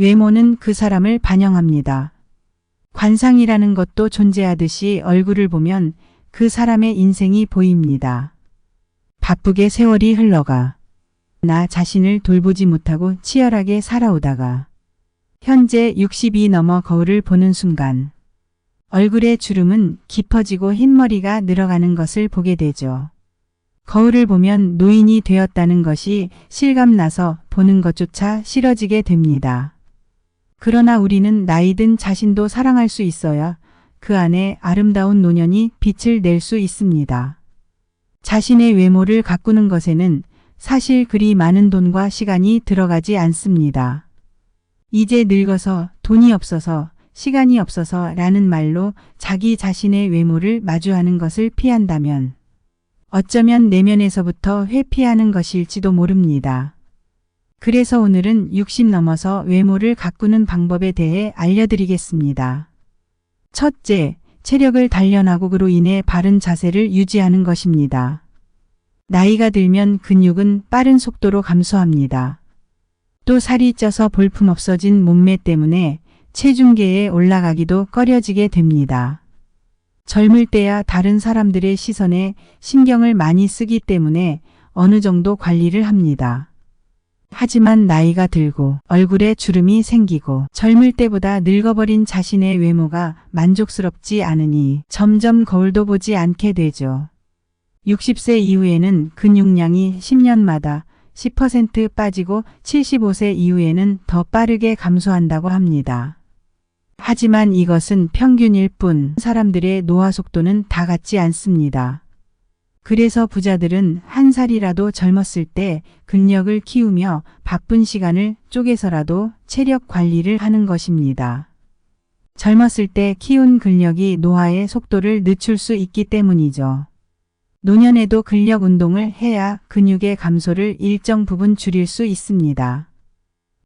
외모는 그 사람을 반영합니다. 관상이라는 것도 존재하듯이 얼굴을 보면 그 사람의 인생이 보입니다. 바쁘게 세월이 흘러가 나 자신을 돌보지 못하고 치열하게 살아오다가 현재 60이 넘어 거울을 보는 순간 얼굴의 주름은 깊어지고 흰머리가 늘어가는 것을 보게 되죠. 거울을 보면 노인이 되었다는 것이 실감나서 보는 것조차 싫어지게 됩니다. 그러나 우리는 나이든 자신도 사랑할 수 있어야 그 안에 아름다운 노년이 빛을 낼 수 있습니다. 자신의 외모를 가꾸는 것에는 사실 그리 많은 돈과 시간이 들어가지 않습니다. 이제 늙어서 돈이 없어서 시간이 없어서 라는 말로 자기 자신의 외모를 마주하는 것을 피한다면 어쩌면 내면에서부터 회피하는 것일지도 모릅니다. 그래서 오늘은 60 넘어서 외모를 가꾸는 방법에 대해 알려드리겠습니다. 첫째, 체력을 단련하고 그로 인해 바른 자세를 유지하는 것입니다. 나이가 들면 근육은 빠른 속도로 감소합니다. 또 살이 쪄서 볼품없어진 몸매 때문에 체중계에 올라가기도 꺼려지게 됩니다. 젊을 때야 다른 사람들의 시선에 신경을 많이 쓰기 때문에 어느 정도 관리를 합니다. 하지만 나이가 들고 얼굴에 주름이 생기고 젊을 때보다 늙어버린 자신의 외모가 만족스럽지 않으니 점점 거울도 보지 않게 되죠. 60세 이후에는 근육량이 10년마다 10% 빠지고 75세 이후에는 더 빠르게 감소한다고 합니다. 하지만 이것은 평균일 뿐 사람들의 노화 속도는 다 같지 않습니다. 그래서 부자들은 한 살이라도 젊었을 때 근력을 키우며 바쁜 시간을 쪼개서라도 체력 관리를 하는 것입니다. 젊었을 때 키운 근력이 노화의 속도를 늦출 수 있기 때문이죠. 노년에도 근력 운동을 해야 근육의 감소를 일정 부분 줄일 수 있습니다.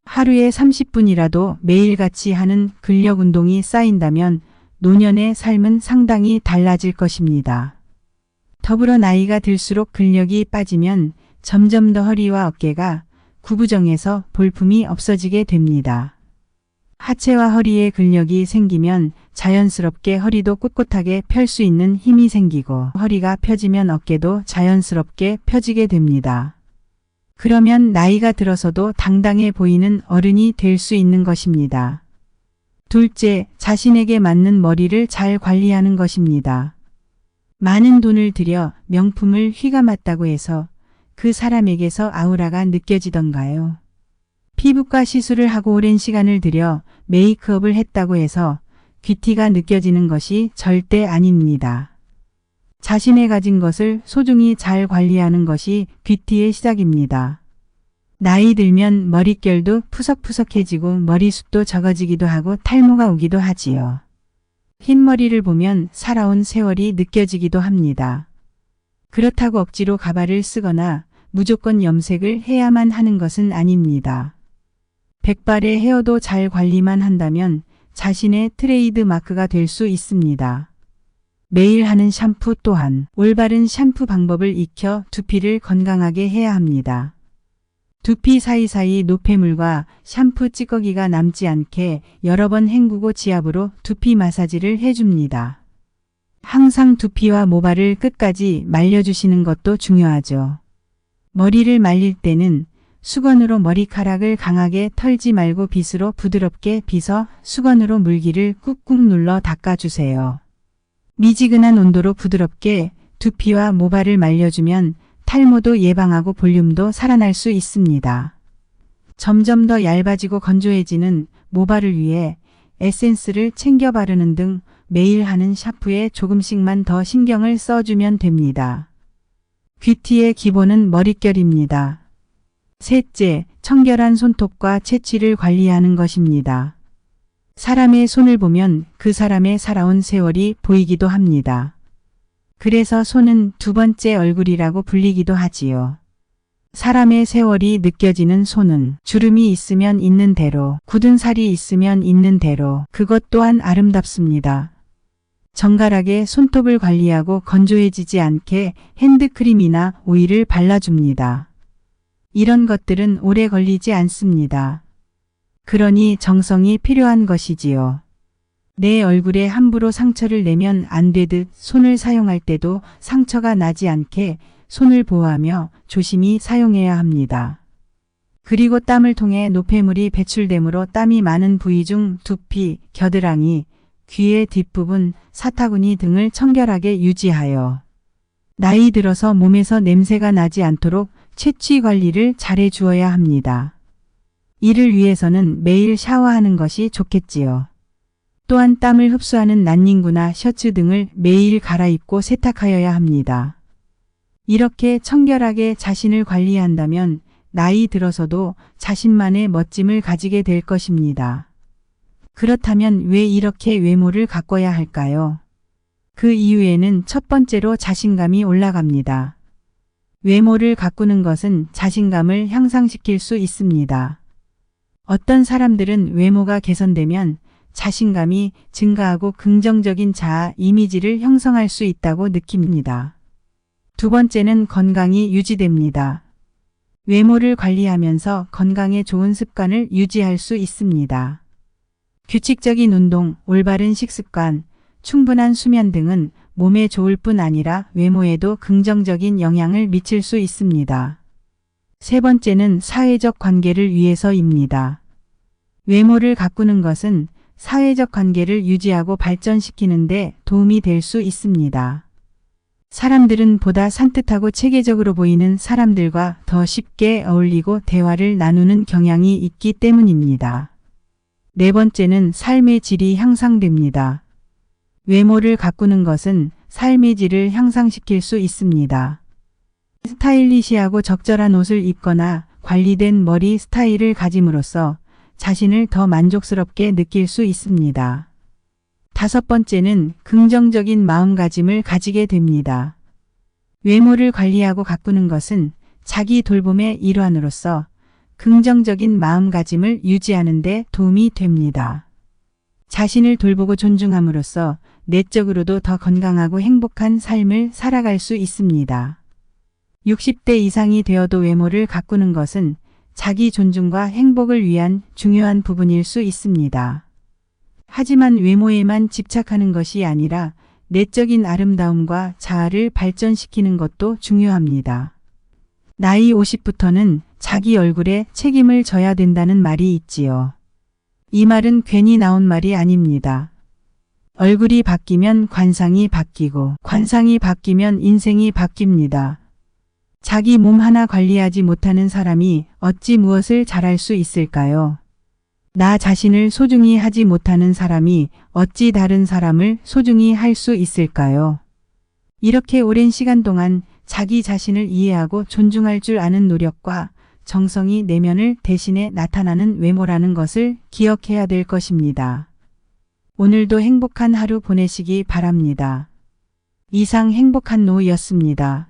하루에 30분이라도 매일같이 하는 근력 운동이 쌓인다면 노년의 삶은 상당히 달라질 것입니다. 더불어 나이가 들수록 근력이 빠지면 점점 더 허리와 어깨가 구부정해서 볼품이 없어지게 됩니다. 하체와 허리에 근력이 생기면 자연스럽게 허리도 꼿꼿하게 펼 수 있는 힘이 생기고 허리가 펴지면 어깨도 자연스럽게 펴지게 됩니다. 그러면 나이가 들어서도 당당해 보이는 어른이 될 수 있는 것입니다. 둘째, 자신에게 맞는 머리를 잘 관리하는 것입니다. 많은 돈을 들여 명품을 휘감았다고 해서 그 사람에게서 아우라가 느껴지던가요? 피부과 시술을 하고 오랜 시간을 들여 메이크업을 했다고 해서 귀티가 느껴지는 것이 절대 아닙니다. 자신의 가진 것을 소중히 잘 관리하는 것이 귀티의 시작입니다. 나이 들면 머릿결도 푸석푸석해지고 머리숱도 적어지기도 하고 탈모가 오기도 하지요. 흰머리를 보면 살아온 세월이 느껴지기도 합니다. 그렇다고 억지로 가발을 쓰거나 무조건 염색을 해야만 하는 것은 아닙니다. 백발의 헤어도 잘 관리만 한다면 자신의 트레이드 마크가 될 수 있습니다. 매일 하는 샴푸 또한 올바른 샴푸 방법을 익혀 두피를 건강하게 해야 합니다. 두피 사이사이 노폐물과 샴푸 찌꺼기가 남지 않게 여러 번 헹구고 지압으로 두피 마사지를 해줍니다. 항상 두피와 모발을 끝까지 말려주시는 것도 중요하죠. 머리를 말릴 때는 수건으로 머리카락을 강하게 털지 말고 빗으로 부드럽게 빗어 수건으로 물기를 꾹꾹 눌러 닦아주세요. 미지근한 온도로 부드럽게 두피와 모발을 말려주면 탈모도 예방하고 볼륨도 살아날 수 있습니다. 점점 더 얇아지고 건조해지는 모발을 위해 에센스를 챙겨 바르는 등 매일 하는 샤프에 조금씩만 더 신경을 써주면 됩니다. 귀티의 기본은 머릿결입니다. 셋째, 청결한 손톱과 채취를 관리하는 것입니다. 사람의 손을 보면 그 사람의 살아온 세월이 보이기도 합니다. 그래서 손은 두 번째 얼굴이라고 불리기도 하지요. 사람의 세월이 느껴지는 손은 주름이 있으면 있는 대로, 굳은 살이 있으면 있는 대로 그것 또한 아름답습니다. 정갈하게 손톱을 관리하고 건조해지지 않게 핸드크림이나 오일을 발라줍니다. 이런 것들은 오래 걸리지 않습니다. 그러니 정성이 필요한 것이지요. 내 얼굴에 함부로 상처를 내면 안 되듯 손을 사용할 때도 상처가 나지 않게 손을 보호하며 조심히 사용해야 합니다. 그리고 땀을 통해 노폐물이 배출되므로 땀이 많은 부위 중 두피, 겨드랑이, 귀의 뒷부분, 사타구니 등을 청결하게 유지하여 나이 들어서 몸에서 냄새가 나지 않도록 채취 관리를 잘해 주어야 합니다. 이를 위해서는 매일 샤워하는 것이 좋겠지요. 또한 땀을 흡수하는 난닝구나 셔츠 등을 매일 갈아입고 세탁하여야 합니다. 이렇게 청결하게 자신을 관리한다면 나이 들어서도 자신만의 멋짐을 가지게 될 것입니다. 그렇다면 왜 이렇게 외모를 가꿔야 할까요? 그 이유에는 첫 번째로 자신감이 올라갑니다. 외모를 가꾸는 것은 자신감을 향상시킬 수 있습니다. 어떤 사람들은 외모가 개선되면 자신감이 증가하고 긍정적인 자아 이미지를 형성할 수 있다고 느낍니다. 두 번째는 건강이 유지됩니다. 외모를 관리하면서 건강에 좋은 습관을 유지할 수 있습니다. 규칙적인 운동, 올바른 식습관, 충분한 수면 등은 몸에 좋을 뿐 아니라 외모에도 긍정적인 영향을 미칠 수 있습니다. 세 번째는 사회적 관계를 위해서입니다. 외모를 가꾸는 것은 사회적 관계를 유지하고 발전시키는 데 도움이 될 수 있습니다. 사람들은 보다 산뜻하고 체계적으로 보이는 사람들과 더 쉽게 어울리고 대화를 나누는 경향이 있기 때문입니다. 네 번째는 삶의 질이 향상됩니다. 외모를 가꾸는 것은 삶의 질을 향상시킬 수 있습니다. 스타일리시하고 적절한 옷을 입거나 관리된 머리 스타일을 가짐으로써 자신을 더 만족스럽게 느낄 수 있습니다. 다섯 번째는 긍정적인 마음가짐을 가지게 됩니다. 외모를 관리하고 가꾸는 것은 자기 돌봄의 일환으로서 긍정적인 마음가짐을 유지하는 데 도움이 됩니다. 자신을 돌보고 존중함으로써 내적으로도 더 건강하고 행복한 삶을 살아갈 수 있습니다. 60대 이상이 되어도 외모를 가꾸는 것은 자기 존중과 행복을 위한 중요한 부분일 수 있습니다. 하지만 외모에만 집착하는 것이 아니라 내적인 아름다움과 자아를 발전시키는 것도 중요합니다. 나이 50부터는 자기 얼굴에 책임을 져야 된다는 말이 있지요. 이 말은 괜히 나온 말이 아닙니다. 얼굴이 바뀌면 관상이 바뀌고 관상이 바뀌면 인생이 바뀝니다. 자기 몸 하나 관리하지 못하는 사람이 어찌 무엇을 잘할 수 있을까요? 나 자신을 소중히 하지 못하는 사람이 어찌 다른 사람을 소중히 할 수 있을까요? 이렇게 오랜 시간 동안 자기 자신을 이해하고 존중할 줄 아는 노력과 정성이 내면을 대신해 나타나는 외모라는 것을 기억해야 될 것입니다. 오늘도 행복한 하루 보내시기 바랍니다. 이상 행복한 노였습니다.